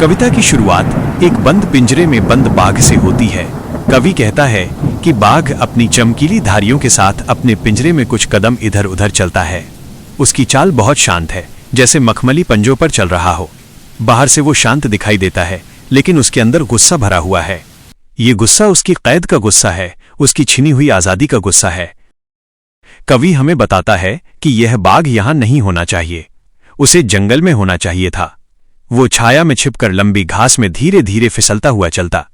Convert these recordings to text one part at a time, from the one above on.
कविता की शुरुआत एक बंद पिंजरे में बंद बाघ से होती है। कवि कहता है कि बाघ अपनी चमकीली धारियों के साथ अपने पिंजरे में कुछ कदम इधर उधर चलता है। उसकी चाल बहुत शांत है, जैसे मखमली पंजों पर चल रहा हो। बाहर से वो शांत दिखाई देता है, लेकिन उसके अंदर गुस्सा भरा हुआ है। ये गुस्सा उसकी कैद का गुस्सा है, उसकी छिनी हुई आजादी का गुस्सा है। कवि हमें बताता है कि यह बाघ यहां नहीं होना चाहिए, उसे जंगल में होना चाहिए था। वो छाया में छिपकर लंबी घास में धीरे धीरे फिसलता हुआ चलता।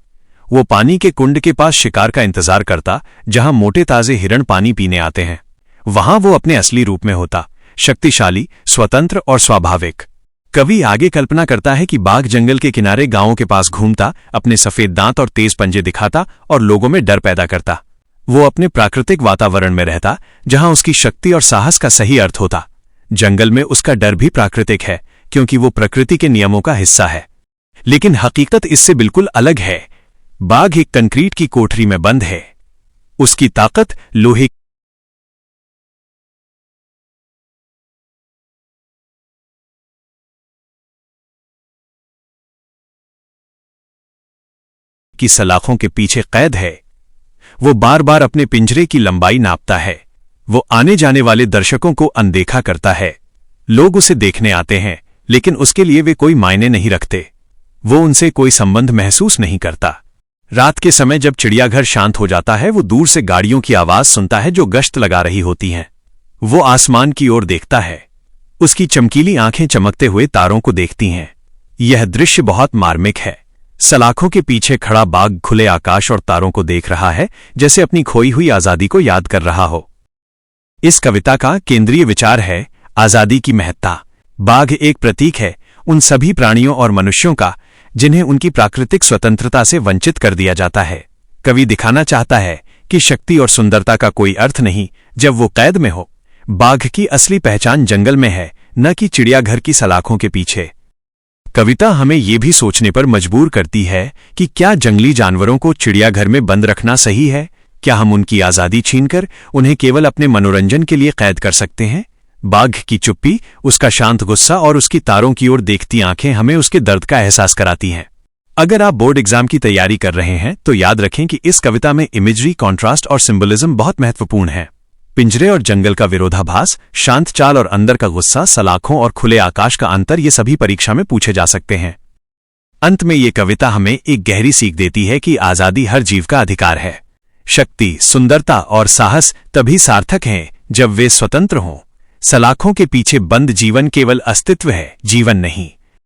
वो पानी के कुंड के पास शिकार का इंतजार करता, जहां मोटे ताजे हिरण पानी पीने आते हैं। वहां वो अपने असली रूप में होता, शक्तिशाली, स्वतंत्र और स्वाभाविक। कवि आगे कल्पना करता है कि बाघ जंगल के किनारे गांवों के पास घूमता, अपने सफेद दांत और तेज पंजे दिखाता और लोगों में डर पैदा करता। वो अपने प्राकृतिक वातावरण में रहता, जहां उसकी शक्ति और साहस का सही अर्थ होता। जंगल में उसका डर भी प्राकृतिक है, क्योंकि वो प्रकृति के नियमों का हिस्सा है। लेकिन हकीकत इससे बिल्कुल अलग है। बाघ एक कंक्रीट की कोठरी में बंद है। उसकी ताकत लोहे की सलाखों के पीछे कैद है। वो बार बार अपने पिंजरे की लंबाई नापता है। वो आने जाने वाले दर्शकों को अनदेखा करता है। लोग उसे देखने आते हैं, लेकिन उसके लिए वे कोई मायने नहीं रखते। वो उनसे कोई संबंध महसूस नहीं करता। रात के समय जब चिड़ियाघर शांत हो जाता है, वो दूर से गाड़ियों की आवाज सुनता है जो गश्त लगा रही होती हैं। वो आसमान की ओर देखता है। उसकी चमकीली आंखें चमकते हुए तारों को देखती हैं। यह दृश्य बहुत मार्मिक है। सलाखों के पीछे खड़ा बाघ खुले आकाश और तारों को देख रहा है, जैसे अपनी खोई हुई आजादी को याद कर रहा हो। इस कविता का केंद्रीय विचार है आजादी की महत्ता। बाघ एक प्रतीक है उन सभी प्राणियों और मनुष्यों का जिन्हें उनकी प्राकृतिक स्वतंत्रता से वंचित कर दिया जाता है। कवि दिखाना चाहता है कि शक्ति और सुंदरता का कोई अर्थ नहीं जब वो कैद में हो। बाघ की असली पहचान जंगल में है, न कि चिड़ियाघर की सलाखों के पीछे। कविता हमें ये भी सोचने पर मजबूर करती है कि क्या जंगली जानवरों को चिड़ियाघर में बंद रखना सही है? क्या हम उनकी आजादी छीनकर उन्हें केवल अपने मनोरंजन के लिए कैद कर सकते हैं? बाघ की चुप्पी, उसका शांत गुस्सा और उसकी तारों की ओर देखती आंखें हमें उसके दर्द का एहसास कराती हैं। अगर आप बोर्ड एग्जाम की तैयारी कर रहे हैं तो याद रखें कि इस कविता में इमेजरी, कॉन्ट्रास्ट और सिंबलिज्म बहुत महत्वपूर्ण है। पिंजरे और जंगल का विरोधाभास, शांत चाल और अंदर का गुस्सा, सलाखों और खुले आकाश का अंतर, ये सभी परीक्षा में पूछे जा सकते हैं। अंत में ये कविता हमें एक गहरी सीख देती है कि आजादी हर जीव का अधिकार है। शक्ति, सुंदरता और साहस तभी सार्थक हैं जब वे स्वतंत्र हों। सलाखों के पीछे बंद जीवन केवल अस्तित्व है, जीवन नहीं।